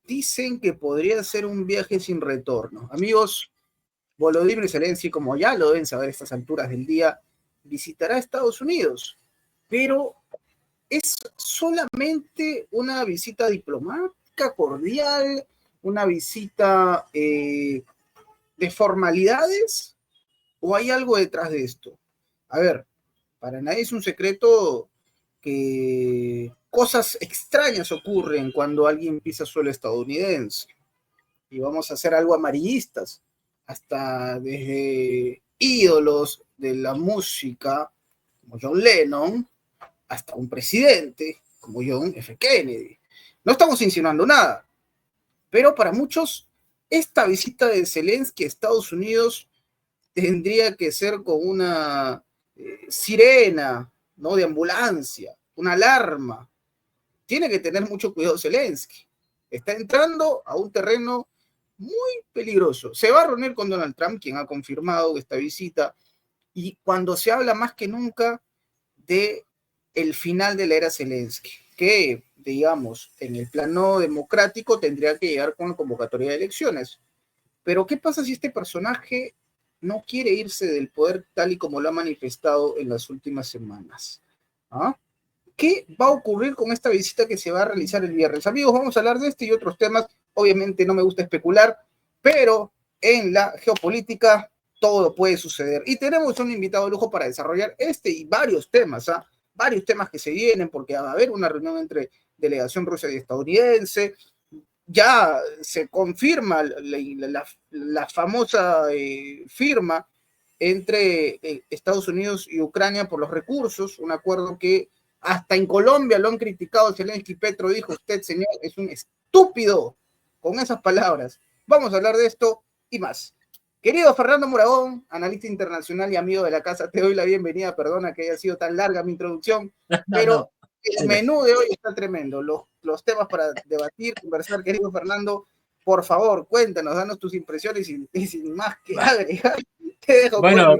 dicen que podría ser un viaje sin retorno. Amigos, Volodymyr Zelensky, como ya lo deben saber a estas alturas del día, visitará Estados Unidos, pero es solamente una visita diplomática, cordial, una visita de formalidades, o hay algo detrás de esto. A ver, para nadie es un secreto que cosas extrañas ocurren cuando alguien pisa suelo estadounidense. Y vamos a hacer algo amarillistas, hasta desde ídolos de la música, como John Lennon, hasta un presidente como John F. Kennedy. No estamos insinuando nada, pero para muchos, esta visita de Zelensky a Estados Unidos tendría que ser con una sirena, ¿no? De ambulancia, una alarma. Tiene que tener mucho cuidado Zelensky. Está entrando a un terreno muy peligroso. Se va a reunir con Donald Trump, quien ha confirmado esta visita, y cuando se habla más que nunca de el final de la era Zelensky, que, digamos, en el plano democrático tendría que llegar con la convocatoria de elecciones. Pero, ¿qué pasa si este personaje no quiere irse del poder tal y como lo ha manifestado en las últimas semanas? ¿Ah? ¿Qué va a ocurrir con esta visita que se va a realizar el viernes? Amigos, vamos a hablar de este y otros temas. Obviamente no me gusta especular, pero en la geopolítica todo puede suceder. Y tenemos un invitado de lujo para desarrollar este y varios temas, ¿ah? Varios temas que se vienen, porque va a haber una reunión entre delegación rusa y estadounidense. Ya se confirma la famosa firma entre Estados Unidos y Ucrania por los recursos, un acuerdo que hasta en Colombia lo han criticado. Zelensky. Petro dijo: usted, señor, es un estúpido, con esas palabras. Vamos a hablar de esto y más. Querido Fernando Moragón, analista internacional y amigo de la casa, te doy la bienvenida. Perdona que haya sido tan larga mi introducción, pero el menú de hoy está tremendo. Los temas para debatir, conversar, querido Fernando, por favor, cuéntanos, danos tus impresiones y sin más que agregar, te dejo. Bueno,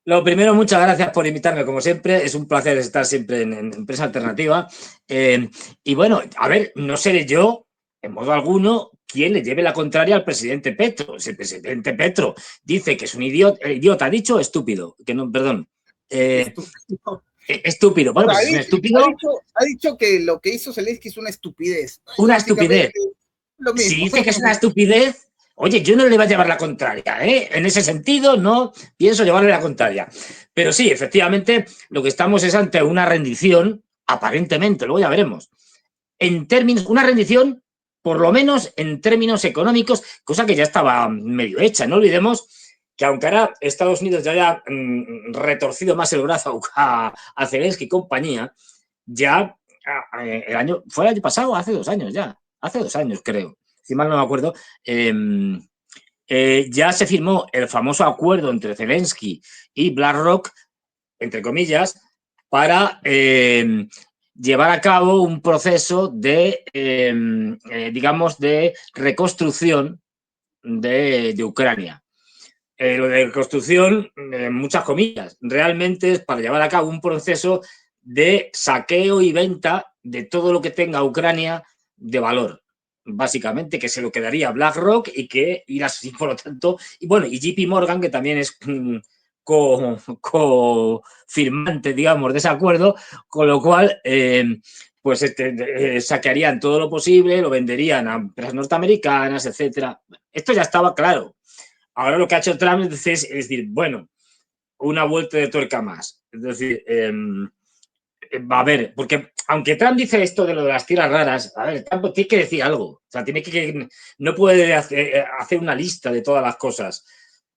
lo primero, muchas gracias por invitarme, como siempre. Es un placer estar siempre en Prensa Alternativa. Y bueno, a ver, no seré yo, en modo alguno, quien le lleve la contraria al presidente Petro. Si el presidente Petro dice que es un idiota, ha dicho estúpido, que no, perdón. Estúpido. Bueno, pues es un estúpido. Ha dicho que lo que hizo Zelensky es una estupidez. Una estupidez. Si dice que es una estupidez, oye, yo no le voy a llevar la contraria, ¿eh? En ese sentido, no pienso llevarle la contraria. Pero sí, efectivamente, lo que estamos es ante una rendición, aparentemente, luego ya veremos. En términos, una rendición, por lo menos en términos económicos, cosa que ya estaba medio hecha. No olvidemos que aunque ahora Estados Unidos ya haya retorcido más el brazo a Zelensky y compañía, ya fue el año pasado, hace 2 años ya, hace 2 años creo, si mal no me acuerdo, ya se firmó el famoso acuerdo entre Zelensky y BlackRock, entre comillas, para llevar a cabo un proceso de, digamos, de reconstrucción de Ucrania. Lo de reconstrucción, muchas comillas, realmente es para llevar a cabo un proceso de saqueo y venta de todo lo que tenga Ucrania de valor, básicamente, que se lo quedaría BlackRock y por lo tanto, y bueno, y JP Morgan, que también es co-firmante, digamos, de ese acuerdo, con lo cual, pues saquearían todo lo posible, lo venderían a empresas norteamericanas, etcétera. Esto ya estaba claro. Ahora lo que ha hecho Trump es decir, bueno, una vuelta de tuerca más. Es decir, a ver, porque aunque Trump dice esto de lo de las tierras raras, a ver, Trump tiene que decir algo. O sea, no puede hacer una lista de todas las cosas.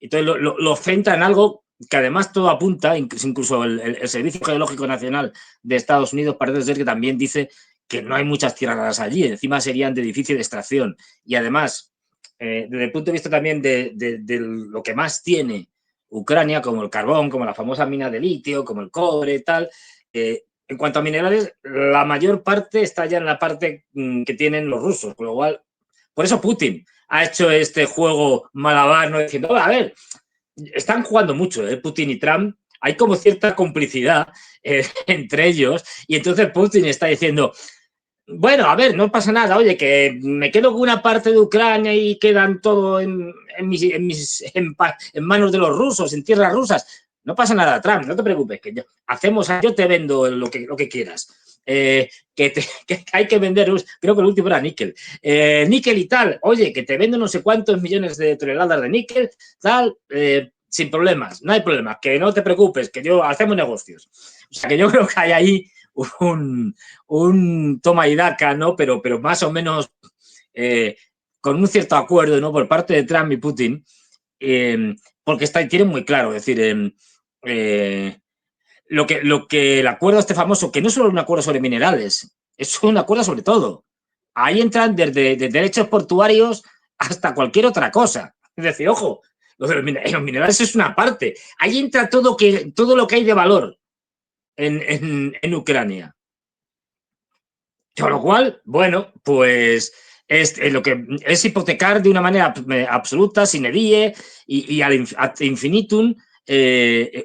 Entonces lo centra en algo que además todo apunta, incluso el Servicio Geológico Nacional de Estados Unidos parece ser que también dice que no hay muchas tierras raras allí. Encima serían de difícil extracción. Y además, desde el punto de vista también de lo que más tiene Ucrania, como el carbón, como la famosa mina de litio, como el cobre, tal, en cuanto a minerales, la mayor parte está ya en la parte que tienen los rusos, con lo cual, por eso Putin ha hecho este juego malabar, ¿no? Diciendo, a ver, están jugando mucho, Putin y Trump, hay como cierta complicidad entre ellos, y entonces Putin está diciendo, Bueno, a ver, no pasa nada. Oye, que me quedo con una parte de Ucrania y quedan todo en manos de los rusos, en tierras rusas. No pasa nada, Trump, no te preocupes, que yo te vendo lo que quieras. Que hay que vender, creo que el último era níquel. Níquel y tal, oye, que te vendo no sé cuántos millones de toneladas de níquel, tal, sin problemas, no hay problemas, que no te preocupes, que hacemos negocios. O sea, que yo creo que hay ahí un toma y daca, ¿no? Pero más o menos con un cierto acuerdo, ¿no? Por parte de Trump y Putin, porque tienen muy claro, es decir, lo que el acuerdo este famoso, que no es solo un acuerdo sobre minerales, es un acuerdo sobre todo. Ahí entran desde derechos portuarios hasta cualquier otra cosa. Es decir, ojo, los minerales es una parte. Ahí entra todo lo que hay de valor en Ucrania. Con lo cual, bueno, pues es lo que es hipotecar de una manera absoluta, sin edie y ad infinitum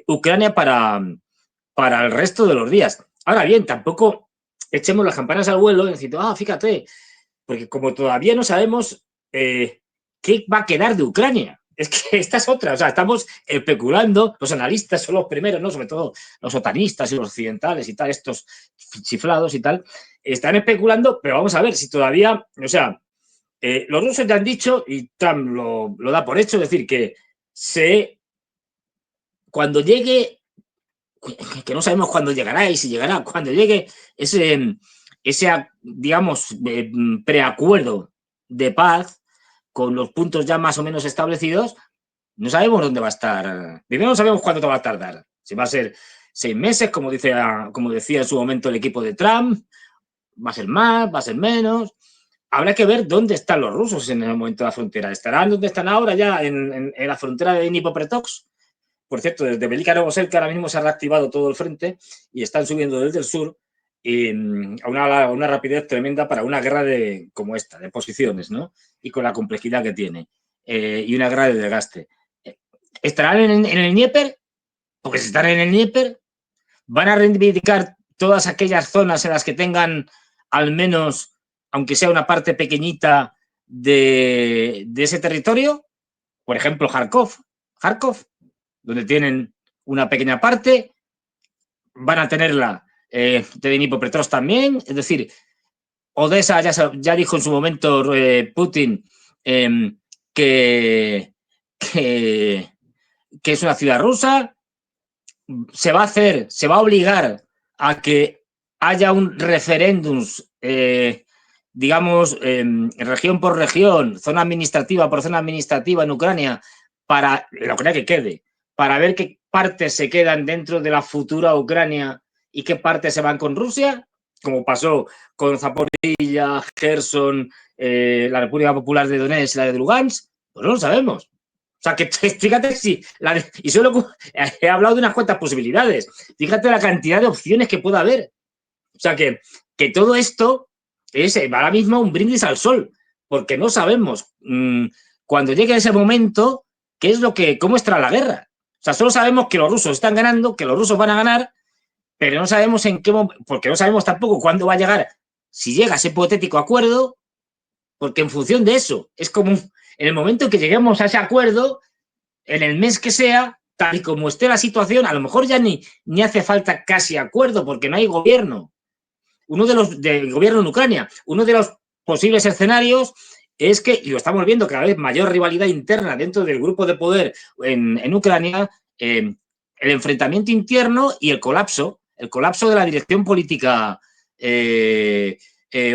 Ucrania para el resto de los días. Ahora bien, tampoco echemos las campanas al vuelo y decir, fíjate, porque como todavía no sabemos qué va a quedar de Ucrania. Es que esta es otra, o sea, estamos especulando, los analistas son los primeros, ¿no? Sobre todo los otanistas y los occidentales y tal, estos chiflados y tal, están especulando, pero vamos a ver si todavía, o sea, los rusos ya han dicho, y Trump lo da por hecho, es decir, que cuando llegue, que no sabemos cuándo llegará y si llegará, cuando llegue ese digamos, preacuerdo de paz, con los puntos ya más o menos establecidos, no sabemos dónde va a estar. Primero no sabemos cuánto va a tardar. Si va a ser 6 meses, como decía en su momento el equipo de Trump, va a ser más, va a ser menos. Habrá que ver dónde están los rusos en el momento de la frontera. ¿Estarán donde están ahora ya en la frontera de Dnipropetrovsk? Por cierto, desde Velika Novoselka ahora mismo se ha reactivado todo el frente y están subiendo desde el sur a una rapidez tremenda para una guerra como esta, de posiciones, ¿no? Y con la complejidad que tiene. Y una guerra de desgaste. ¿Estarán en el Dnieper? Porque si están en el Dnieper, van a reivindicar todas aquellas zonas en las que tengan al menos, aunque sea una parte pequeñita de ese territorio. Por ejemplo, Kharkov, donde tienen una pequeña parte, van a tenerla de Dnipropetrovsk también, es decir, Odessa ya dijo en su momento Putin que es una ciudad rusa, se va a obligar a que haya un referéndum, digamos, región por región, zona administrativa por zona administrativa en Ucrania, para lo que quede, para ver qué partes se quedan dentro de la futura Ucrania y qué partes se van con Rusia, como pasó con Zaporilla, Kherson, la República Popular de Donetsk, la de Lugansk, pues no lo sabemos. O sea, que fíjate y solo he hablado de unas cuantas posibilidades. Fíjate la cantidad de opciones que puede haber. O sea, que todo esto es ahora mismo un brindis al sol, porque no sabemos cuando llegue ese momento cómo estará la guerra. O sea, solo sabemos que los rusos están ganando, que los rusos van a ganar, pero no sabemos en qué momento, porque no sabemos tampoco cuándo va a llegar, si llega ese hipotético acuerdo, porque en función de eso, es como en el momento en que lleguemos a ese acuerdo, en el mes que sea, tal y como esté la situación, a lo mejor ya ni hace falta casi acuerdo, porque no hay gobierno. Del gobierno en Ucrania, uno de los posibles escenarios es que, y lo estamos viendo cada vez mayor rivalidad interna dentro del grupo de poder en Ucrania, el enfrentamiento interno y el colapso de la dirección política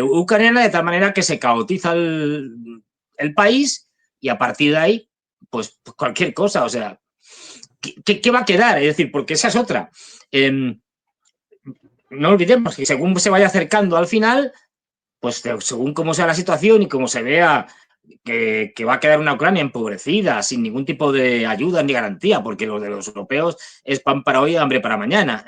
ucraniana, de tal manera que se caotiza el país y a partir de ahí, pues cualquier cosa, o sea, ¿qué va a quedar? Es decir, porque esa es otra. No olvidemos que según se vaya acercando al final, pues según cómo sea la situación y cómo se vea que va a quedar una Ucrania empobrecida, sin ningún tipo de ayuda ni garantía, porque lo de los europeos es pan para hoy y hambre para mañana.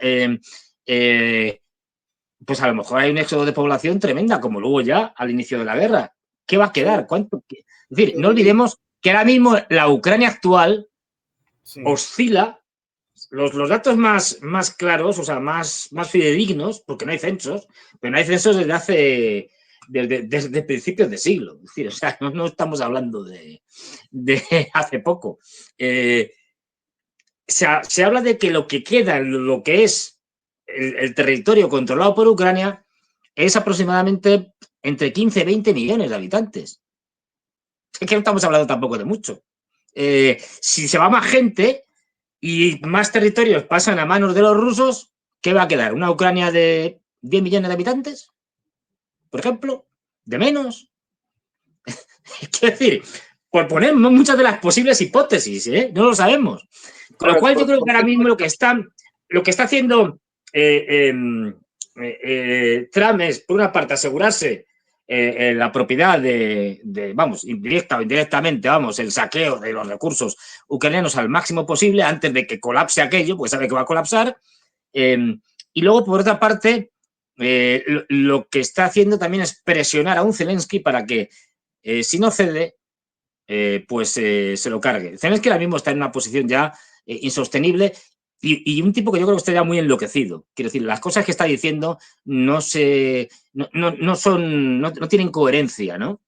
Pues a lo mejor hay un éxodo de población tremenda, como luego ya al inicio de la guerra. ¿Qué va a quedar? ¿Cuánto? Es decir, no olvidemos que ahora mismo la Ucrania actual oscila los datos más claros, o sea, más fidedignos, porque no hay censos, pero no hay censos desde principios de siglo. Es decir, o sea, no estamos hablando de hace poco. Se habla de que lo que queda, lo que es el territorio controlado por Ucrania, es aproximadamente entre 15 y 20 millones de habitantes. Es que no estamos hablando tampoco de mucho. Si se va más gente y más territorios pasan a manos de los rusos, ¿qué va a quedar? ¿Una Ucrania de 10 millones de habitantes? Por ejemplo, ¿de menos? Quiero decir, por poner muchas de las posibles hipótesis, no lo sabemos. Con lo cual yo creo que ahora mismo lo que está haciendo Trump es, por una parte, asegurarse la propiedad vamos, indirecta o indirectamente, vamos, el saqueo de los recursos ucranianos al máximo posible antes de que colapse aquello, pues sabe que va a colapsar. Y luego, por otra parte, lo que está haciendo también es presionar a un Zelensky para que, si no cede, pues se lo cargue. Zelensky ahora mismo está en una posición ya insostenible y un tipo que yo creo que está ya muy enloquecido. Quiero decir, las cosas que está diciendo no tienen coherencia, ¿no?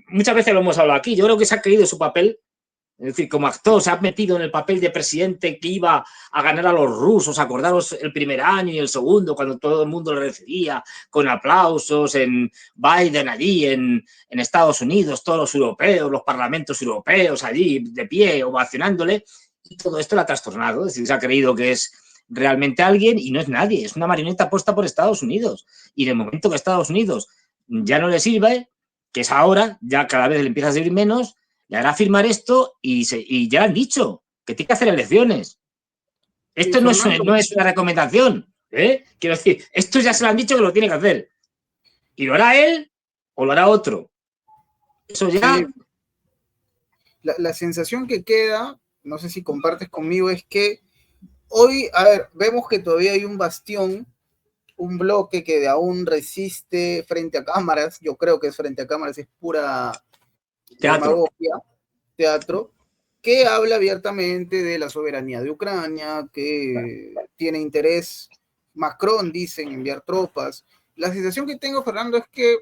Muchas veces lo hemos hablado aquí. Yo creo que se ha creído su papel. Es decir, como actor se ha metido en el papel de presidente que iba a ganar a los rusos. Acordaros el primer año y el segundo, cuando todo el mundo lo recibía con aplausos en Biden allí, en Estados Unidos, todos los europeos, los parlamentos europeos allí de pie, ovacionándole. Y todo esto lo ha trastornado. Es decir, se ha creído que es realmente alguien y no es nadie. Es una marioneta puesta por Estados Unidos. Y en el momento que Estados Unidos ya no le sirve, que es ahora, ya cada vez le empieza a servir menos, le hará firmar esto y ya han dicho que tiene que hacer elecciones. Esto no es una recomendación. Quiero decir, esto ya se lo han dicho que lo tiene que hacer. Y lo hará él o lo hará otro. Eso ya... Sí. La sensación que queda, no sé si compartes conmigo, es que hoy, a ver, vemos que todavía hay un bastión, un bloque que aún resiste frente a cámaras. Yo creo que es frente a cámaras, es pura demagogia, teatro, que habla abiertamente de la soberanía de Ucrania, que tiene interés, Macron dice, en enviar tropas. La sensación que tengo, Fernando, es que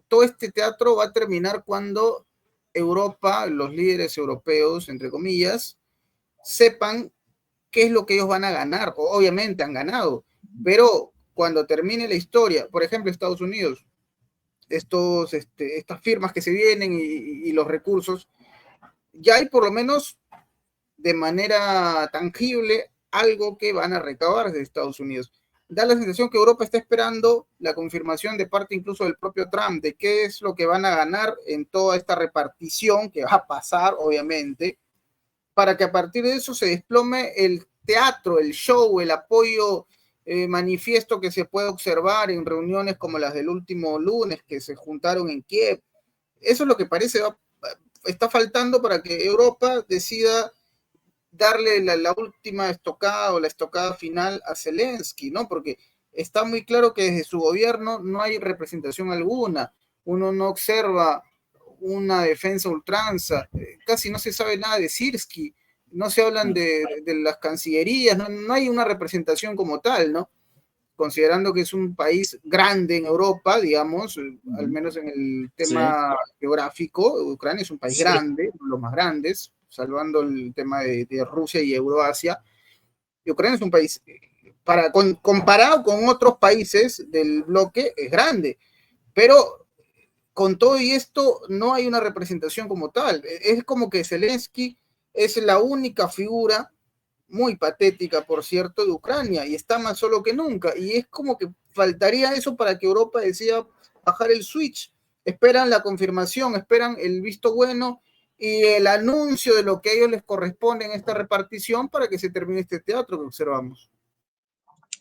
todo este teatro va a terminar cuando Europa, los líderes europeos, entre comillas, sepan qué es lo que ellos van a ganar. Obviamente han ganado, pero cuando termine la historia, por ejemplo, Estados Unidos, estas firmas que se vienen y los recursos, ya hay por lo menos de manera tangible algo que van a recabar de Estados Unidos. Da la sensación que Europa está esperando la confirmación de parte incluso del propio Trump de qué es lo que van a ganar en toda esta repartición que va a pasar, obviamente, para que a partir de eso se desplome el teatro, el show, el apoyo manifiesto que se puede observar en reuniones como las del último lunes que se juntaron en Kiev. Eso es lo que parece está faltando para que Europa decida darle la última estocada o la estocada final a Zelensky, ¿no? Porque está muy claro que desde su gobierno no hay representación alguna. Uno no observa una defensa ultranza, casi no se sabe nada de Sirski, no se hablan de las cancillerías, no hay una representación como tal, ¿no? Considerando que es un país grande en Europa, digamos, al menos en el tema geográfico, Ucrania es un país grande, uno de los más grandes, salvando el tema de Rusia y Euroasia. Y Ucrania es un país, comparado con otros países del bloque, es grande, pero con todo y esto no hay una representación como tal. Es como que Zelensky es la única figura muy patética, por cierto, de Ucrania, y está más solo que nunca, y es como que faltaría eso para que Europa decida bajar el switch. Esperan la confirmación, esperan el visto bueno y el anuncio de lo que a ellos les corresponde en esta repartición para que se termine este teatro que observamos.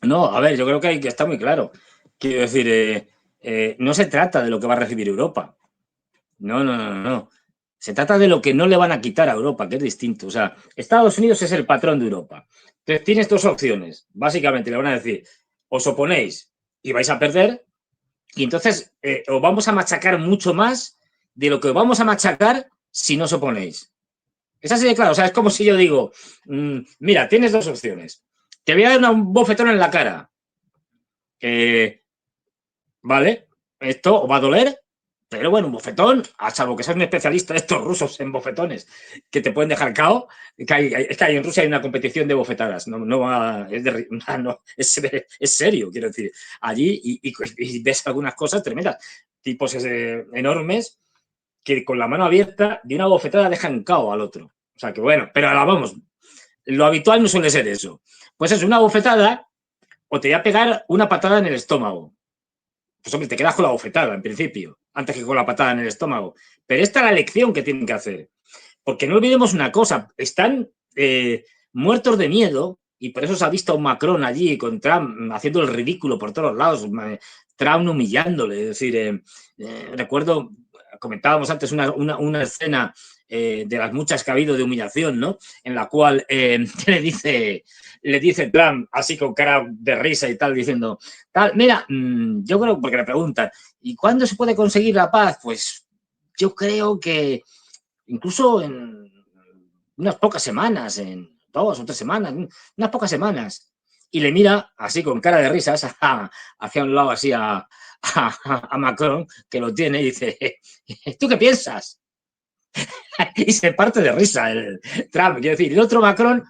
No, a ver, yo creo que está muy claro. Quiero decir, no se trata de lo que va a recibir Europa. No. Se trata de lo que no le van a quitar a Europa, que es distinto. O sea, Estados Unidos es el patrón de Europa. Entonces tienes dos opciones. Básicamente le van a decir, os oponéis y vais a perder, y entonces os vamos a machacar mucho más de lo que os vamos a machacar si no os oponéis. Es así de claro. O sea, es como si yo digo, mira, tienes dos opciones. Te voy a dar un bofetón en la cara. ¿Vale? Esto os va a doler, pero bueno, un bofetón, a salvo que seas un especialista de estos rusos en bofetones que te pueden dejar cao, es que en Rusia hay una competición de bofetadas, es serio, quiero decir, allí y ves algunas cosas tremendas, tipos enormes que con la mano abierta de una bofetada dejan cao al otro. O sea que bueno, pero ahora vamos, lo habitual no suele ser eso. Pues es una bofetada o te voy a pegar una patada en el estómago. Pues hombre, te quedas con la bofetada en principio, antes que con la patada en el estómago. Pero esta es la lección que tienen que hacer. Porque no olvidemos una cosa, están muertos de miedo y por eso se ha visto a un Macron allí con Trump haciendo el ridículo por todos lados, Trump humillándole. Es decir, recuerdo, comentábamos antes una escena de las muchas que ha habido de humillación, ¿no? En la cual le dice Trump, así con cara de risa y tal, diciendo, mira, yo creo, porque le preguntan, ¿y cuándo se puede conseguir la paz? Pues yo creo que incluso en unas pocas semanas, en 2 o 3 semanas, unas pocas semanas. Y le mira así con cara de risas hacia un lado así a Macron, que lo tiene, y dice, ¿tú qué piensas? Y se parte de risa el Trump. Quiero decir, el otro Macron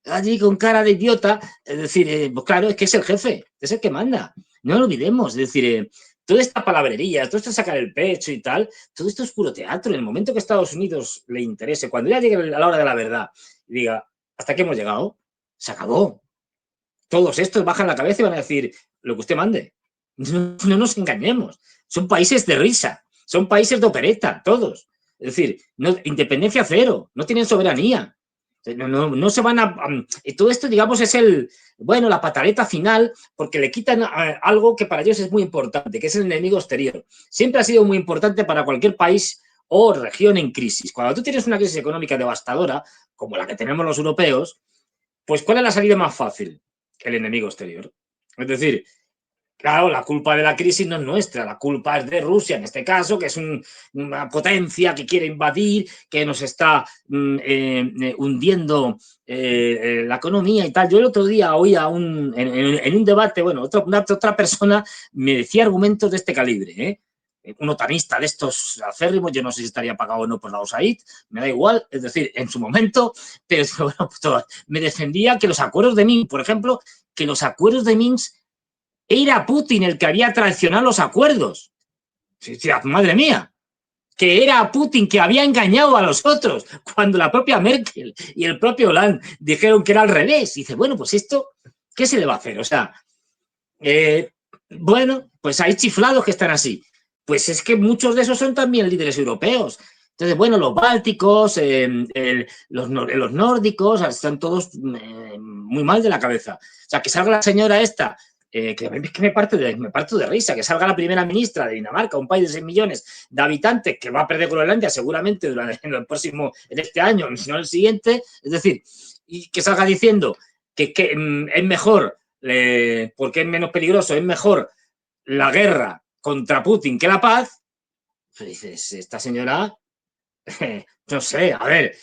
allí con cara de idiota, es decir, pues claro, es que es el jefe, es el que manda. No lo olvidemos, es decir, toda esta palabrería, todo esto sacar el pecho y tal, todo esto es puro teatro. En el momento que a Estados Unidos le interese, cuando ya llegue a la hora de la verdad y diga, ¿hasta aquí hemos llegado? Se acabó. Todos estos bajan la cabeza y van a decir, lo que usted mande. No nos engañemos. Son países de risa, son países de opereta, todos. Es decir, independencia cero, no tienen soberanía. No se van a... todo esto, digamos, es la pataleta final, porque le quitan algo que para ellos es muy importante, que es el enemigo exterior. Siempre ha sido muy importante para cualquier país o región en crisis. Cuando tú tienes una crisis económica devastadora, como la que tenemos los europeos, pues ¿cuál es la salida más fácil? El enemigo exterior. Es decir, claro, la culpa de la crisis no es nuestra, la culpa es de Rusia, en este caso, que es una potencia que quiere invadir, que nos está hundiendo la economía y tal. Yo el otro día oía en un debate, bueno, otra persona me decía argumentos de este calibre, un otanista de estos acérrimos, yo no sé si estaría pagado o no por la USAID, me da igual, es decir, en su momento, pero bueno, pues, me defendía que los acuerdos de Minsk, por ejemplo, que los acuerdos de Minsk era Putin el que había traicionado los acuerdos. Madre mía, que era Putin que había engañado a los otros, cuando la propia Merkel y el propio Hollande dijeron que era al revés. Y dice, bueno, pues esto, ¿qué se le va a hacer? O sea, bueno, pues hay chiflados que están así. Pues es que muchos de esos son también líderes europeos. Entonces, bueno, los bálticos, los nórdicos, están todos muy mal de la cabeza. O sea, que salga la señora esta, que me parto de risa, que salga la primera ministra de Dinamarca, un país de 6 millones de habitantes que va a perder Groenlandia seguramente en este año, si no el siguiente, es decir, y que salga diciendo que es mejor, porque es menos peligroso, es mejor la guerra contra Putin que la paz, pues dices, esta señora, no sé, a ver,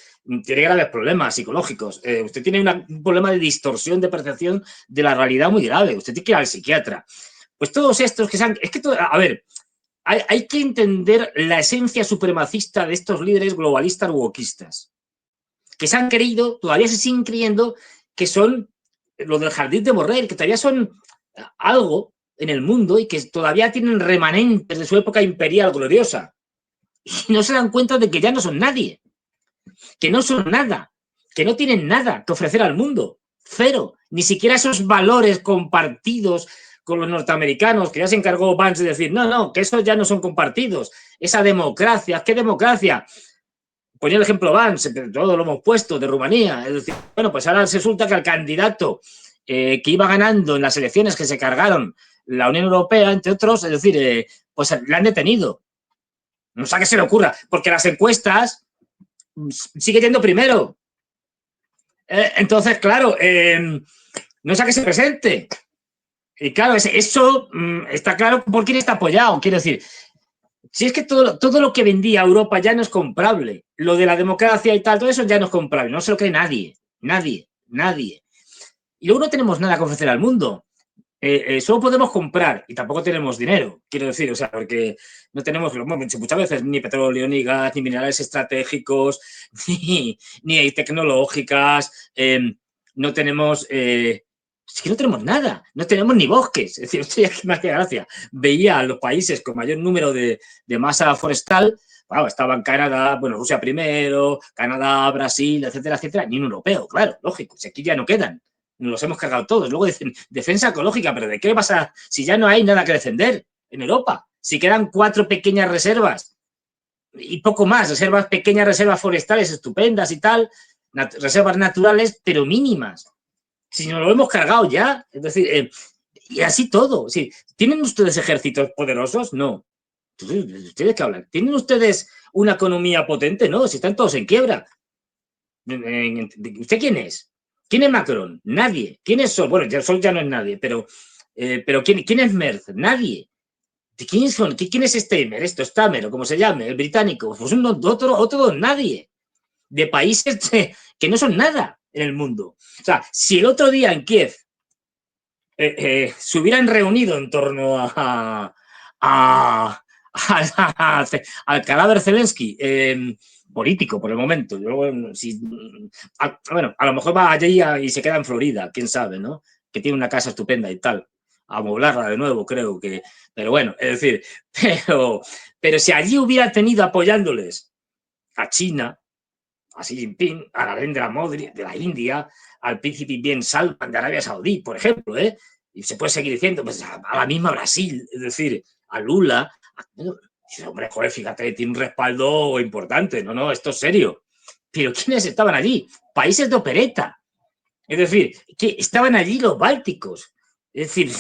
tiene graves problemas psicológicos. Usted tiene un problema de distorsión de percepción de la realidad muy grave. Usted tiene que ir al psiquiatra. Pues todos estos que se han... Es que, a ver, hay que entender la esencia supremacista de estos líderes globalistas wokistas, que se han creído, todavía se siguen creyendo que son lo del jardín de Borrell, que todavía son algo en el mundo y que todavía tienen remanentes de su época imperial gloriosa. Y no se dan cuenta de que ya no son nadie, que no son nada, que no tienen nada que ofrecer al mundo. Cero. Ni siquiera esos valores compartidos con los norteamericanos, que ya se encargó Vance de decir, no, que esos ya no son compartidos. Esa democracia, ¿qué democracia? Ponía el ejemplo Vance, todo lo hemos puesto, de Rumanía. Es decir, bueno, pues ahora resulta que el candidato que iba ganando en las elecciones que se cargaron la Unión Europea, entre otros, es decir, pues le han detenido. No sé a qué se le ocurra, porque las encuestas sigue yendo primero. Entonces, claro, no sé a qué se presente. Y claro, eso está claro por quién está apoyado. Quiero decir, Si es que todo lo que vendía Europa ya no es comprable. Lo de la democracia y tal, todo eso ya no es comprable. No se lo cree nadie. Nadie. Nadie. Y luego no tenemos nada que ofrecer al mundo. Solo podemos comprar y tampoco tenemos dinero, quiero decir, o sea, porque no tenemos muchas veces ni petróleo, ni gas, ni minerales estratégicos, ni tecnológicas, no tenemos, es que no tenemos nada, no tenemos ni bosques, es decir, esto ya que me hacía gracia, veía a los países con mayor número de masa forestal, wow, estaban Canadá, bueno, Rusia primero, Canadá, Brasil, etcétera, etcétera, ni un europeo, claro, lógico, si aquí ya no quedan. Nos los hemos cargado todos. Luego dicen defensa ecológica, pero ¿de qué pasa si ya no hay nada que defender en Europa? Si quedan 4 pequeñas reservas y poco más, pequeñas reservas forestales estupendas y tal, reservas naturales, pero mínimas. Si nos lo hemos cargado ya, es decir, y así todo. Sí. ¿Tienen ustedes ejércitos poderosos? No. ¿Ustedes qué hablan? ¿Tienen ustedes una economía potente? No, si están todos en quiebra. ¿Usted quién es? ¿Quién es Macron? Nadie. ¿Quién es Sol? Bueno, Sol ya no es nadie, pero ¿quién es Merz? Nadie. ¿Quiénes son? ¿Quién es Steimer? Esto, Stamer, o como se llame, el británico. Pues otro nadie. De países que no son nada en el mundo. O sea, si el otro día en Kiev se hubieran reunido en torno al cadáver Zelensky, político por el momento. Luego, bueno, a lo mejor va allí y se queda en Florida, quién sabe, ¿no? Que tiene una casa estupenda y tal. A amoblarla de nuevo, creo que. Pero bueno, es decir, pero si allí hubiera tenido apoyándoles a China, a Xi Jinping, a Narendra Modi de la India, al príncipe Bin Salman de Arabia Saudí, por ejemplo, y se puede seguir diciendo, pues a la misma Brasil, es decir, a Lula. Hombre, joder, fíjate, tiene un respaldo importante. No, esto es serio. Pero ¿quiénes estaban allí? Países de opereta. Es decir, que estaban allí los bálticos. Es decir,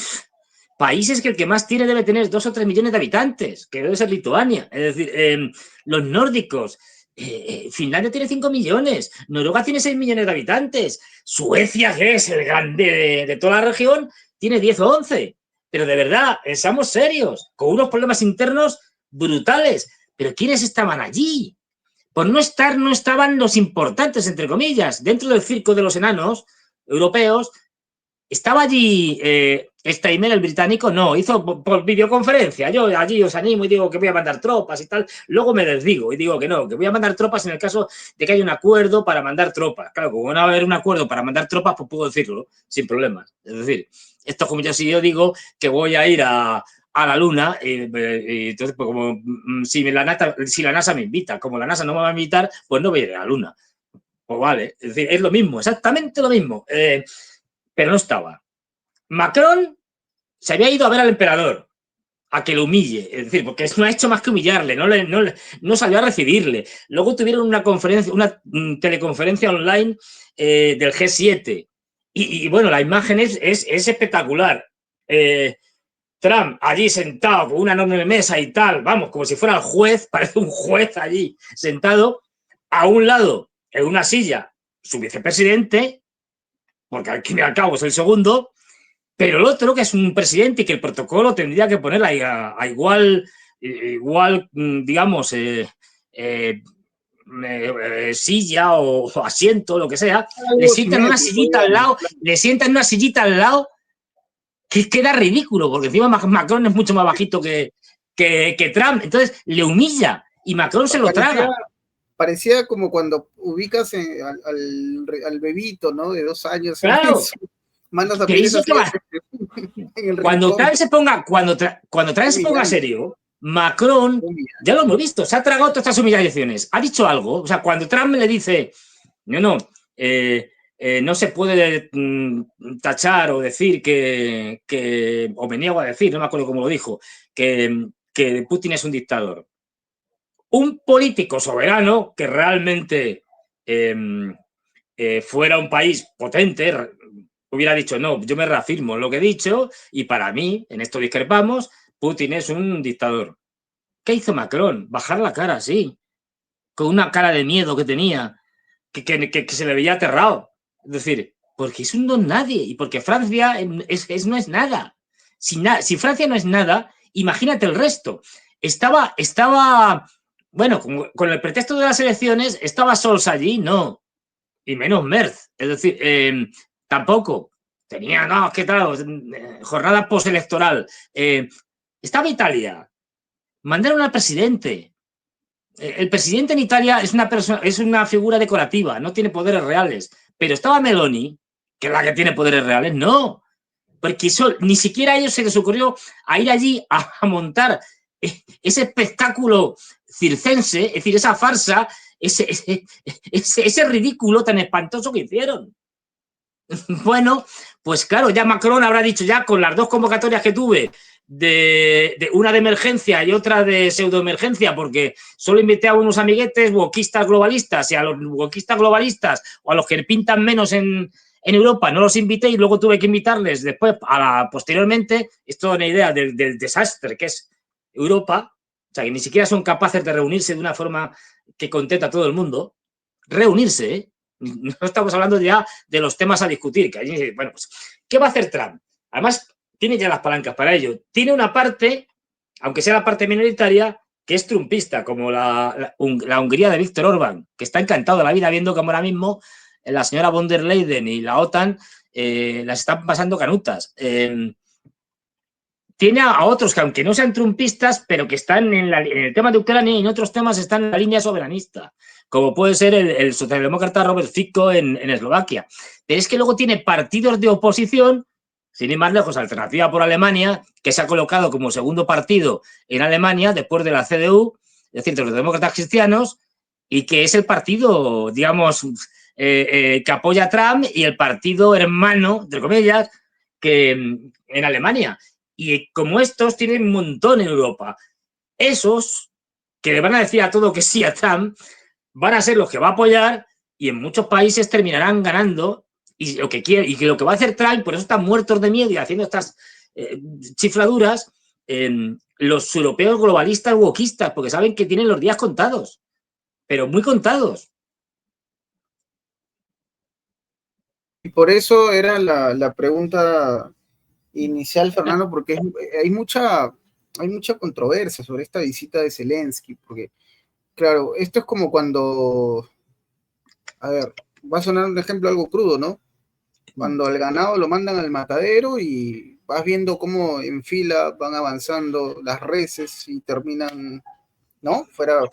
países que el que más tiene debe tener 2 o 3 millones de habitantes, que debe ser Lituania. Es decir, los nórdicos. Finlandia tiene 5 millones, Noruega tiene 6 millones de habitantes, Suecia, que es el grande de toda la región, tiene 10 o 11. Pero de verdad, seamos serios, con unos problemas internos brutales. Pero ¿quiénes estaban allí? Por no estar, no estaban los importantes, entre comillas. Dentro del circo de los enanos europeos, ¿estaba allí Steinmeier, el británico? No, hizo por videoconferencia. Yo allí os animo y digo que voy a mandar tropas y tal. Luego me desdigo y digo que no, que voy a mandar tropas en el caso de que haya un acuerdo para mandar tropas. Claro, como no va a haber un acuerdo para mandar tropas, pues puedo decirlo sin problemas. Es decir, esto es como si yo digo que voy a ir a la Luna, y entonces, pues como si la NASA me invita, como la NASA no me va a invitar, pues no voy a ir a la Luna. Pues vale, es decir, es lo mismo, exactamente lo mismo. Pero no estaba. Macron se había ido a ver al emperador, a que lo humille, es decir, porque no ha hecho más que humillarle, no salió a recibirle. Luego tuvieron una conferencia, una teleconferencia online del G7. Y bueno, la imagen es espectacular. Trump allí sentado con una enorme mesa y tal, vamos, como si fuera el juez, parece un juez allí sentado, a un lado, en una silla, su vicepresidente, porque al fin y al cabo es el segundo, pero el otro, que es un presidente y que el protocolo tendría que poner a igual, digamos, silla o asiento, lo que sea, le sientan una sillita al lado, que queda ridículo, porque encima Macron es mucho más bajito que Trump, entonces le humilla y Macron se lo traga. Parecía como cuando ubicas al bebito, ¿no? De 2 años. Claro. Mandas a pedir así cuando Trump se ponga, cuando Trump se ponga serio, Macron, ya lo hemos visto, se ha tragado todas estas humillaciones. Ha dicho algo, o sea, cuando Trump le dice, no se puede tachar o decir o me niego a decir, no me acuerdo cómo lo dijo, que Putin es un dictador. Un político soberano que realmente fuera un país potente, hubiera dicho, no, yo me reafirmo en lo que he dicho y para mí, en esto discrepamos, Putin es un dictador. ¿Qué hizo Macron? Bajar la cara así, con una cara de miedo que tenía, que se le veía aterrado. Es decir, porque es un don nadie y porque Francia no es nada. Si Francia no es nada, imagínate el resto. bueno, con el pretexto de las elecciones, ¿estaba Scholz allí? No, y menos Merz, es decir, tampoco. Tenía, no, ¿qué tal? Jornada postelectoral. Estaba Italia, mandaron al presidente. El presidente en Italia es una figura decorativa, no tiene poderes reales. Pero estaba Meloni, que es la que tiene poderes reales, no. Porque ni siquiera a ellos se les ocurrió a ir allí a montar ese espectáculo circense, es decir, esa farsa, ese ridículo tan espantoso que hicieron. Bueno, pues claro, ya Macron habrá dicho ya con las dos convocatorias que tuve, de una de emergencia y otra de pseudoemergencia, porque solo invité a unos amiguetes wokistas globalistas, y a los wokistas globalistas o a los que pintan menos en Europa no los invité, y luego tuve que invitarles después, posteriormente. Esto es una idea del desastre que es Europa, o sea, que ni siquiera son capaces de reunirse de una forma que contenta a todo el mundo. Reunirse, ¿eh? No estamos hablando ya de los temas a discutir, que allí, bueno, pues, ¿qué va a hacer Trump? Además, tiene ya las palancas para ello. Tiene una parte, aunque sea la parte minoritaria, que es trumpista, como la Hungría de Víctor Orbán, que está encantado de la vida viendo como ahora mismo la señora von der Leyen y la OTAN las están pasando canutas. Tiene a otros que, aunque no sean trumpistas, pero que están en el tema de Ucrania y en otros temas están en la línea soberanista, como puede ser el socialdemócrata Robert Fico en Eslovaquia. Pero es que luego tiene partidos de oposición, sin ir más lejos, Alternativa por Alemania, que se ha colocado como segundo partido en Alemania después de la CDU, es decir, de los demócratas cristianos, y que es el partido, digamos, que apoya a Trump, y el partido hermano, entre comillas, que en Alemania. Y como estos tienen un montón en Europa. Esos que le van a decir a todo que sí a Trump van a ser los que va a apoyar, y en muchos países terminarán ganando. Y lo que quiere, y que lo que va a hacer Trump, por eso están muertos de miedo y haciendo estas chifladuras, los europeos globalistas wokistas, porque saben que tienen los días contados, pero muy contados. Y por eso era la pregunta inicial, Fernando, porque hay mucha controversia sobre esta visita de Zelensky, porque, claro, esto es como cuando, a ver, va a sonar un ejemplo algo crudo, ¿no? Cuando al ganado lo mandan al matadero y vas viendo cómo en fila van avanzando las reses y terminan, ¿no? Fuera de,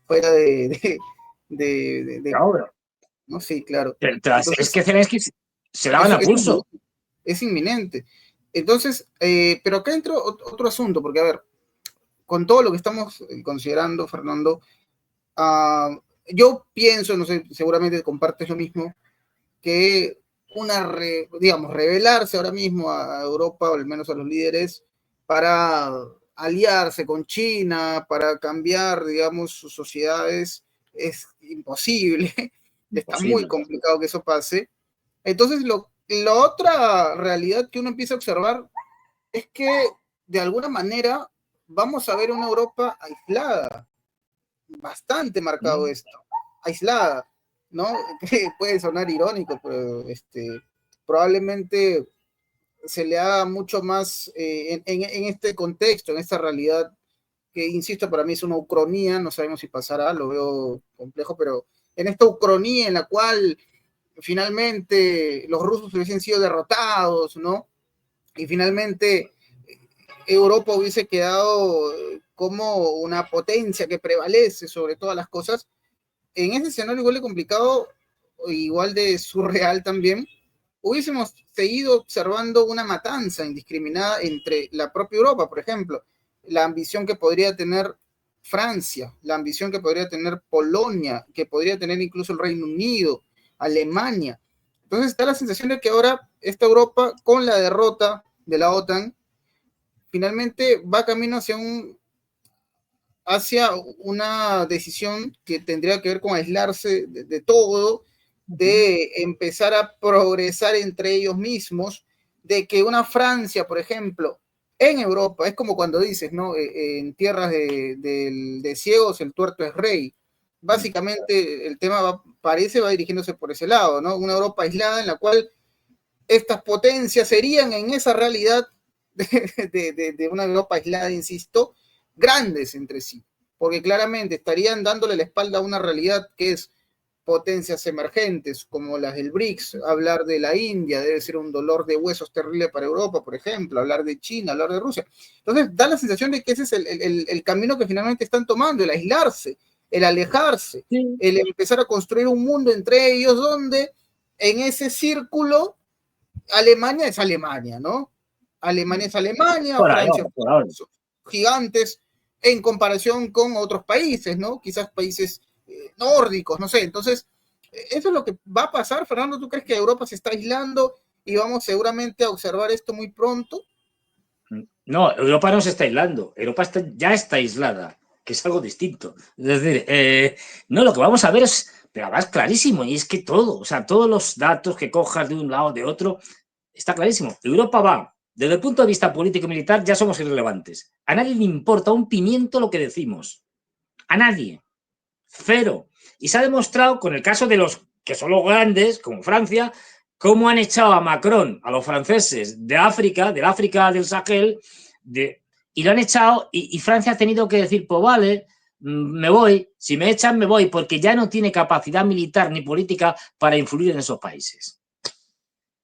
fuera de Ahora. ¿no? Sí, claro. Entonces, es que Zelensky se daban Eso a pulso. es inminente. Entonces, pero acá entra otro asunto, porque a ver, con todo lo que estamos considerando, Fernando, yo pienso, no sé, seguramente compartes lo mismo, que digamos, revelarse ahora mismo a Europa, o al menos a los líderes, para aliarse con China, para cambiar, digamos, sus sociedades, es imposible. Está muy complicado que eso pase. Entonces, la otra realidad que uno empieza a observar es que, de alguna manera, vamos a ver una Europa aislada, bastante marcado esto, aislada, ¿no? Que puede sonar irónico, pero probablemente se le haga mucho más en este contexto, en esta realidad, que insisto, para mí es una ucronía, no sabemos si pasará, lo veo complejo, pero en esta ucronía en la cual finalmente los rusos hubiesen sido derrotados, ¿no? Y finalmente Europa hubiese quedado como una potencia que prevalece sobre todas las cosas. En ese escenario igual de complicado, igual de surreal también, hubiésemos seguido observando una matanza indiscriminada entre la propia Europa, por ejemplo, la ambición que podría tener Francia, la ambición que podría tener Polonia, que podría tener incluso el Reino Unido, Alemania. Entonces está la sensación de que ahora esta Europa, con la derrota de la OTAN, finalmente va camino hacia una decisión que tendría que ver con aislarse de todo, de empezar a progresar entre ellos mismos, de que una Francia, por ejemplo, en Europa, es como cuando dices, ¿no? En tierras de ciegos el tuerto es rey. Básicamente el tema va dirigiéndose por ese lado, ¿no? Una Europa aislada en la cual estas potencias serían en esa realidad de una Europa aislada, insisto, grandes entre sí, porque claramente estarían dándole la espalda a una realidad que es potencias emergentes como las del BRICS. Hablar de la India debe ser un dolor de huesos terrible para Europa, por ejemplo, hablar de China, hablar de Rusia. Entonces da la sensación de que ese es el camino que finalmente están tomando, el aislarse, el alejarse, Sí. el empezar a construir un mundo entre ellos donde en ese círculo Alemania es Alemania, ¿no? Alemania es Alemania, Por ahora, Francia por ahora. son gigantes en comparación con otros países, ¿no? Quizás países nórdicos, no sé. Entonces, eso es lo que va a pasar. Fernando, ¿tú crees que Europa se está aislando y vamos seguramente a observar esto muy pronto? No, Europa no se está aislando, Europa ya está aislada, que es algo distinto. Es decir, no, lo que vamos a ver es, pero además clarísimo, y es que todo, o sea, todos los datos que cojas de un lado o de otro, está clarísimo. Europa va, desde el punto de vista político y militar, ya somos irrelevantes. A nadie le importa un pimiento lo que decimos. A nadie. Cero. Y se ha demostrado con el caso de los que son los grandes, como Francia, cómo han echado a Macron, a los franceses de África, del África del Sahel, y lo han echado, y Francia ha tenido que decir, pues vale, me voy, si me echan me voy, porque ya no tiene capacidad militar ni política para influir en esos países.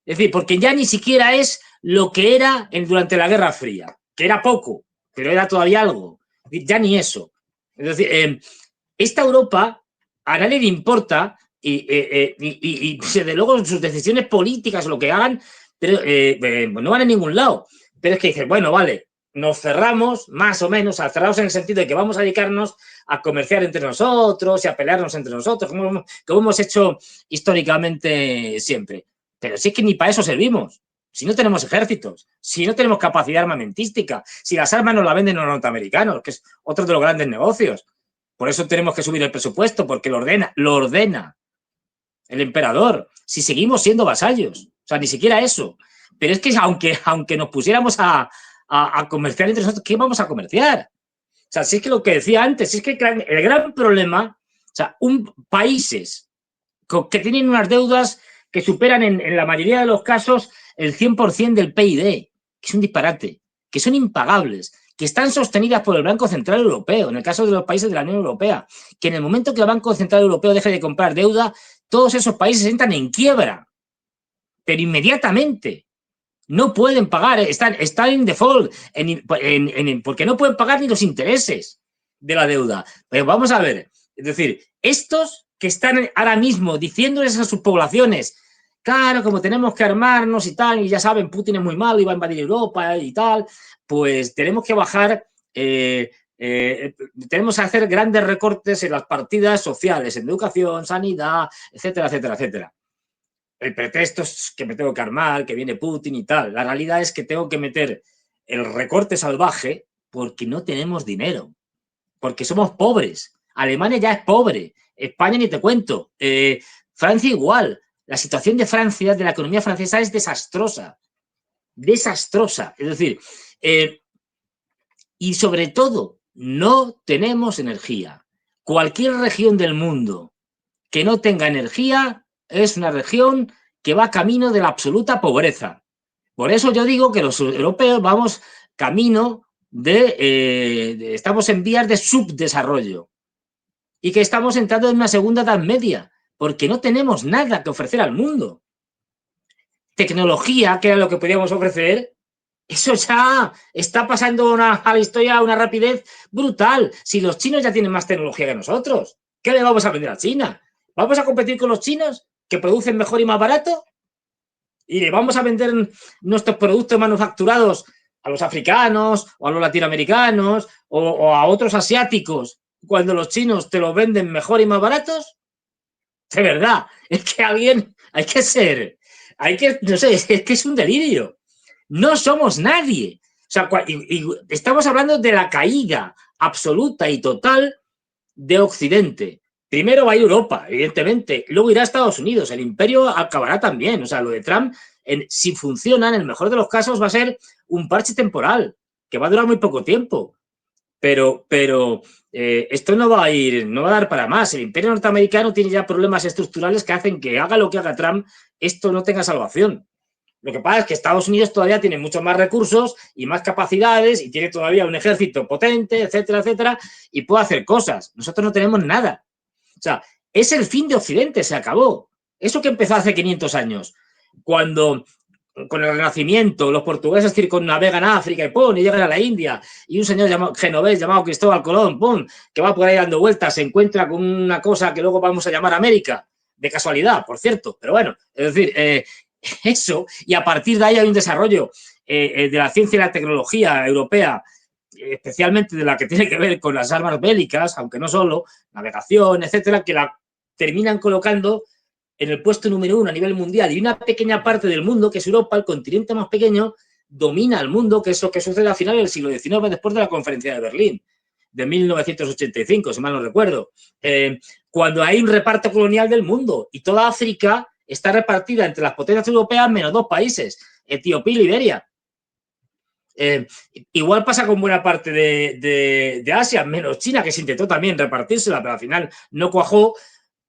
Es decir, porque ya ni siquiera es lo que era durante la Guerra Fría, que era poco, pero era todavía algo. Ya ni eso. Es decir, esta Europa a nadie le importa y desde luego sus decisiones políticas, lo que hagan, pero, no van a ningún lado. Pero es que dices, bueno, vale, nos cerramos, más o menos, cerrados en el sentido de que vamos a dedicarnos a comerciar entre nosotros y a pelearnos entre nosotros, como hemos hecho históricamente siempre. Pero si es que ni para eso servimos. Si no tenemos ejércitos, si no tenemos capacidad armamentística, si las armas nos las venden los norteamericanos, que es otro de los grandes negocios. Por eso tenemos que subir el presupuesto, porque lo ordena el emperador. Si seguimos siendo vasallos. O sea, ni siquiera eso. Pero es que aunque nos pusiéramos a comerciar entre nosotros, ¿qué vamos a comerciar? O sea, si es que lo que decía antes, si es que el gran problema, o sea, países que tienen unas deudas que superan en la mayoría de los casos el 100% del PIB, que es un disparate, que son impagables, que están sostenidas por el Banco Central Europeo, en el caso de los países de la Unión Europea, que en el momento que el Banco Central Europeo deje de comprar deuda, todos esos países entran en quiebra, pero inmediatamente. No pueden pagar, están en default, porque no pueden pagar ni los intereses de la deuda. Pero vamos a ver, es decir, estos que están ahora mismo diciéndoles a sus poblaciones, claro, como tenemos que armarnos y tal, y ya saben, Putin es muy malo y va a invadir Europa y tal, pues tenemos que bajar, tenemos que hacer grandes recortes en las partidas sociales, en educación, sanidad, etcétera, etcétera, etcétera. El pretexto es que me tengo que armar, que viene Putin y tal. La realidad es que tengo que meter el recorte salvaje porque no tenemos dinero, porque somos pobres. Alemania ya es pobre, España ni te cuento, Francia igual. La situación de Francia, de la economía francesa, es desastrosa. Desastrosa. Es decir, y sobre todo, no tenemos energía. Cualquier región del mundo que no tenga energía es una región que va camino de la absoluta pobreza. Por eso yo digo que los europeos vamos camino estamos en vías de subdesarrollo y que estamos entrando en una segunda edad media, porque no tenemos nada que ofrecer al mundo. Tecnología, que era lo que podíamos ofrecer, eso ya está pasando a la historia a una rapidez brutal. Si los chinos ya tienen más tecnología que nosotros, ¿qué le vamos a vender a China? ¿Vamos a competir con los chinos que producen mejor y más barato? ¿Y le vamos a vender nuestros productos manufacturados a los africanos o a los latinoamericanos o a otros asiáticos cuando los chinos te los venden mejor y más baratos? De verdad, es que no sé, es que es un delirio. No somos nadie. O sea, y estamos hablando de la caída absoluta y total de Occidente. Primero va a Europa, evidentemente. Luego irá a Estados Unidos. El imperio acabará también. O sea, lo de Trump, si funciona, en el mejor de los casos, va a ser un parche temporal, que va a durar muy poco tiempo. Pero esto no va a dar para más. El imperio norteamericano tiene ya problemas estructurales que hacen que haga lo que haga Trump, esto no tenga salvación. Lo que pasa es que Estados Unidos todavía tiene muchos más recursos y más capacidades y tiene todavía un ejército potente, etcétera, etcétera, y puede hacer cosas. Nosotros no tenemos nada. O sea, es el fin de Occidente, se acabó. Eso que empezó hace 500 años, cuando con el Renacimiento los portugueses circunnavegan a África y ¡pum! Y llegan a la India y un señor genovés llamado Cristóbal Colón, ¡pum!, que va por ahí dando vueltas, se encuentra con una cosa que luego vamos a llamar América, de casualidad, por cierto, pero bueno, es decir, eso, y a partir de ahí hay un desarrollo de la ciencia y la tecnología europea, especialmente de la que tiene que ver con las armas bélicas, aunque no solo, navegación, etcétera, que la terminan colocando en el puesto número 1 a nivel mundial, y una pequeña parte del mundo, que es Europa, el continente más pequeño, domina el mundo, que es lo que sucede a finales del siglo XIX, después de la conferencia de Berlín, de 1985, si mal no recuerdo, cuando hay un reparto colonial del mundo, y toda África está repartida entre las potencias europeas menos 2 países, Etiopía y Liberia. Igual pasa con buena parte de Asia, menos China, que se intentó también repartírsela, pero al final no cuajó.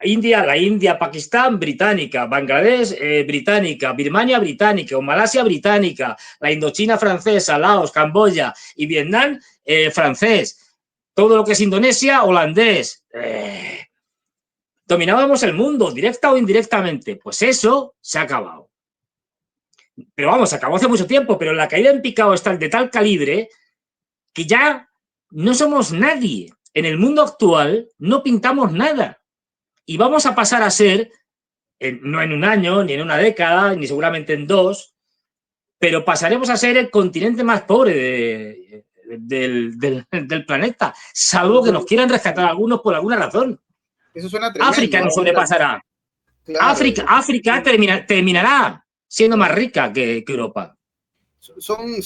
La India, Pakistán, británica, Bangladesh, británica, Birmania, británica, Malasia, británica, la Indochina francesa, Laos, Camboya y Vietnam, francés. Todo lo que es Indonesia, holandés. Dominábamos el mundo, directa o indirectamente. Pues eso se ha acabado. Pero vamos, se acabó hace mucho tiempo, pero la caída en picado está de tal calibre que ya no somos nadie. En el mundo actual no pintamos nada. Y vamos a pasar a ser, no en un año, ni en una década, ni seguramente en 2, pero pasaremos a ser el continente más pobre del planeta, salvo que nos quieran rescatar algunos por alguna razón. Eso suena tremendo. África nos sobrepasará. Claro. África terminará siendo más rica que Europa. Son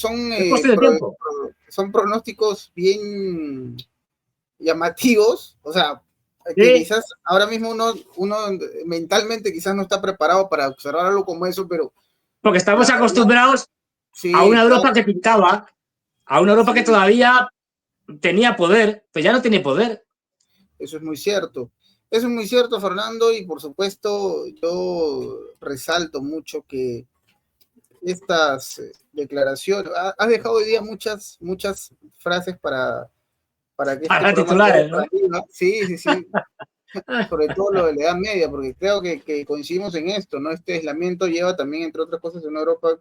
pronósticos bien llamativos, o sea, que quizás ahora mismo uno mentalmente quizás no está preparado para observar algo como eso, pero... Porque estamos acostumbrados a una Europa que pintaba, a una Europa que todavía tenía poder, pero ya no tiene poder. Eso es muy cierto. Eso es muy cierto, Fernando, y por supuesto yo resalto mucho que estas declaraciones... Has dejado hoy día muchas frases para que este titulares, ¿no? Sí. Sobre todo lo de la Edad Media, porque creo que coincidimos en esto, ¿no? Este aislamiento lleva también, entre otras cosas, en Europa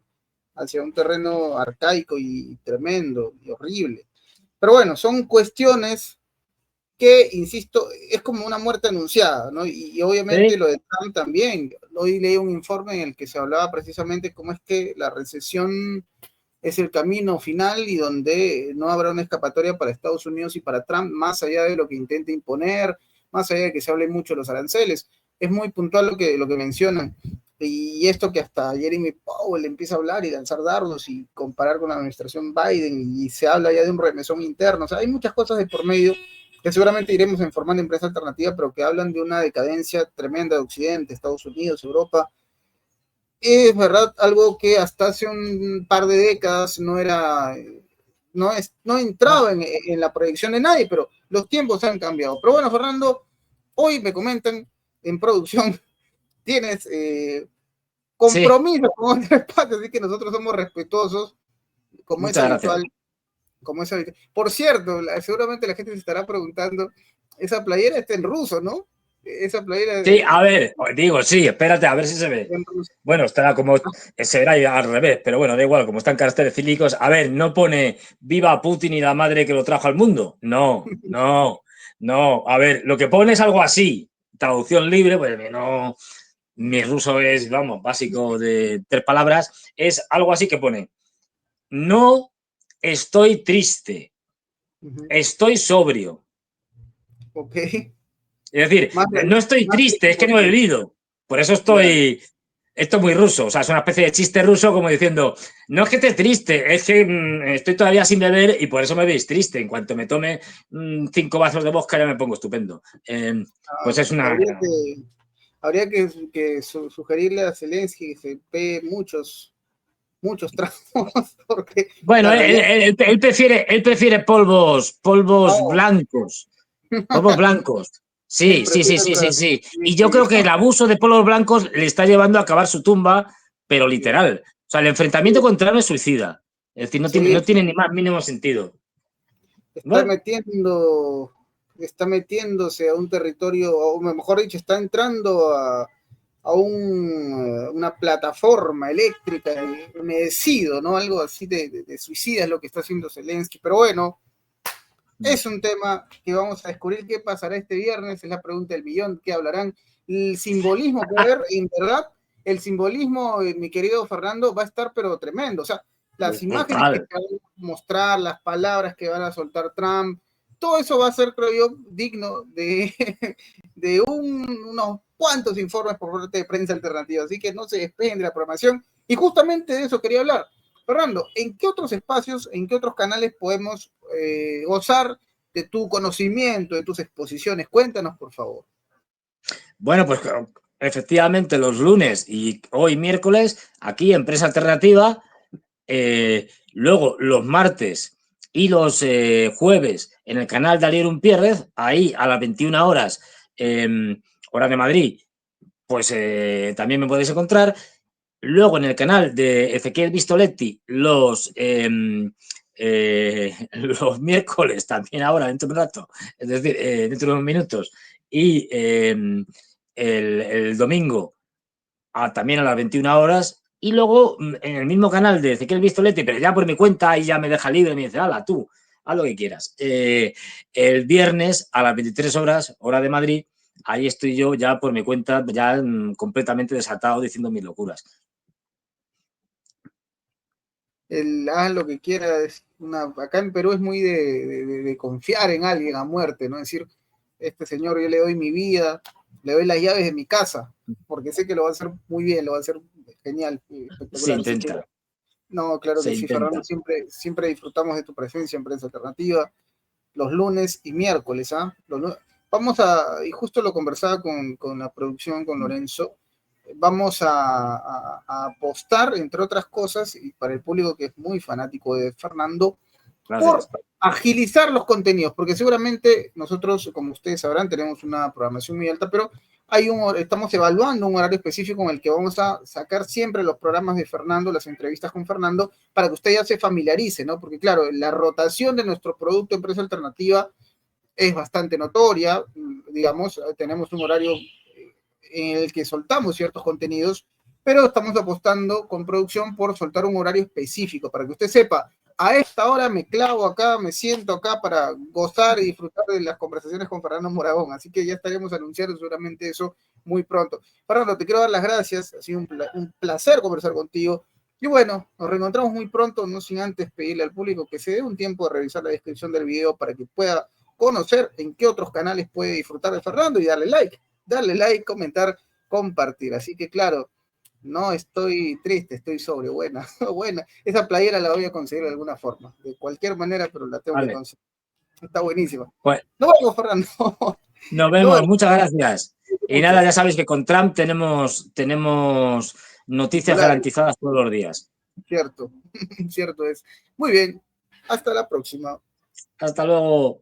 hacia un terreno arcaico y tremendo y horrible. Pero bueno, son cuestiones que, insisto, es como una muerte anunciada, ¿no? Y obviamente lo de Trump también. Hoy leí un informe en el que se hablaba precisamente cómo es que la recesión es el camino final y donde no habrá una escapatoria para Estados Unidos y para Trump, más allá de lo que intente imponer, más allá de que se hable mucho de los aranceles. Es muy puntual lo que mencionan. Y esto que hasta Jeremy Powell empieza a hablar y lanzar dardos y comparar con la administración Biden, y se habla ya de un remesón interno. O sea, hay muchas cosas de por medio que seguramente iremos informando en prensa alternativa, pero que hablan de una decadencia tremenda de Occidente, Estados Unidos, Europa. Es verdad, algo que hasta hace un par de décadas no entraba en la proyección de nadie, pero los tiempos han cambiado. Pero bueno, Fernando, hoy me comentan en producción, tienes compromiso con otras partes, así que nosotros somos respetuosos, como es habitual. Por cierto, seguramente la gente se estará preguntando, esa playera está en ruso, ¿no? Esa playera... Sí, a ver, digo, sí, espérate, a ver si se ve. Bueno, estará como, se verá al revés, pero bueno, da igual, como están caracteres cílicos. A ver, no pone viva Putin y la madre que lo trajo al mundo. No. A ver, lo que pone es algo así, traducción libre, pues no, mi ruso es, vamos, básico de 3 palabras, es algo así que pone: no estoy triste, estoy sobrio. Ok. Es decir, no estoy triste, es que no he bebido. Por eso estoy... Esto es muy ruso, o sea, es una especie de chiste ruso como diciendo, no es que esté triste, es que estoy todavía sin beber y por eso me veis triste. En cuanto me tome 5 vasos de vodka ya me pongo estupendo. Pues es una... Habría que sugerirle a Zelensky que se pegue muchos tragos, porque... Bueno, él prefiere polvos blancos. Polvos blancos. Sí. Y yo creo que el abuso de polvos blancos le está llevando a acabar su tumba, pero literal. O sea, el enfrentamiento con Trump es suicida. Es decir, Sí, no tiene ni más mínimo sentido. está Bueno, metiendo, está metiéndose a un territorio, o mejor dicho, está entrando a una plataforma eléctrica humedecido, ¿no? Algo así de suicida es lo que está haciendo Zelensky. Pero bueno, es un tema que vamos a descubrir qué pasará este viernes, es la pregunta del millón, qué hablarán. El simbolismo que va a haber, en verdad, el simbolismo, mi querido Fernando, va a estar pero tremendo. O sea, las imágenes que brutal. te van a mostrar, las palabras que van a soltar Trump, todo eso va a ser, creo yo, digno de unos cuantos informes por parte de prensa alternativa. Así que no se despeguen de la programación. Y justamente de eso quería hablar. Fernando, ¿en qué otros espacios, en qué otros canales podemos gozar de tu conocimiento, de tus exposiciones? Cuéntanos, por favor. Bueno, pues efectivamente los lunes y hoy miércoles, aquí en Prensa Alternativa, luego los martes y los jueves en el canal de Alier Unpiérrez, ahí a las 21 horas, hora de Madrid, pues también me podéis encontrar. Luego en el canal de Ezequiel Vistoletti, los miércoles, también ahora, dentro de un rato, es decir, dentro de unos minutos, y el domingo también a las 21 horas. Y luego en el mismo canal de Ezequiel Vistoletti, pero ya por mi cuenta, y ya me deja libre, me dice, hala, tú, haz lo que quieras. El viernes a las 23 horas, hora de Madrid, ahí estoy yo ya por mi cuenta, ya completamente desatado diciendo mis locuras. El haz lo que quiera, acá en Perú es muy de confiar en alguien a muerte, ¿no? Es decir, este señor, yo le doy mi vida, le doy las llaves de mi casa, porque sé que lo va a hacer muy bien, lo va a hacer genial, Se espectacular. Así que, intenta, no, claro se que sí, Fernando, intenta. siempre disfrutamos de tu presencia en Prensa Alternativa, los lunes y miércoles, ¿ah? Vamos y justo lo conversaba con la producción, con Lorenzo, vamos a apostar, entre otras cosas, y para el público que es muy fanático de Fernando, por Gracias. agilizar los contenidos, porque seguramente nosotros, como ustedes sabrán, tenemos una programación muy alta, pero estamos evaluando un horario específico en el que vamos a sacar siempre los programas de Fernando, las entrevistas con Fernando, para que usted ya se familiarice, ¿no? Porque claro, la rotación de nuestro producto Empresa Alternativa es bastante notoria, digamos, tenemos un horario en el que soltamos ciertos contenidos, pero estamos apostando con producción por soltar un horario específico, para que usted sepa, a esta hora me clavo acá, me siento acá para gozar y disfrutar de las conversaciones con Fernando Moragón, así que ya estaremos anunciando seguramente eso muy pronto. Fernando, te quiero dar las gracias, ha sido un placer conversar contigo, y bueno, nos reencontramos muy pronto, no sin antes pedirle al público que se dé un tiempo de revisar la descripción del video para que pueda conocer en qué otros canales puede disfrutar de Fernando y darle like, comentar, compartir. Así que claro, no estoy triste, estoy sobrio, buena, buena. Esa playera la voy a conseguir de alguna forma, de cualquier manera, pero la tengo que Vale. conseguir. Está buenísima. Pues Nos vemos, Fernando. nos Nos vemos, vemos. muchas gracias. Y nada, Mucho. ya sabéis que con Trump tenemos noticias Titular, garantizadas todos los días. cierto, cierto es. Muy bien, hasta la próxima. Hasta luego.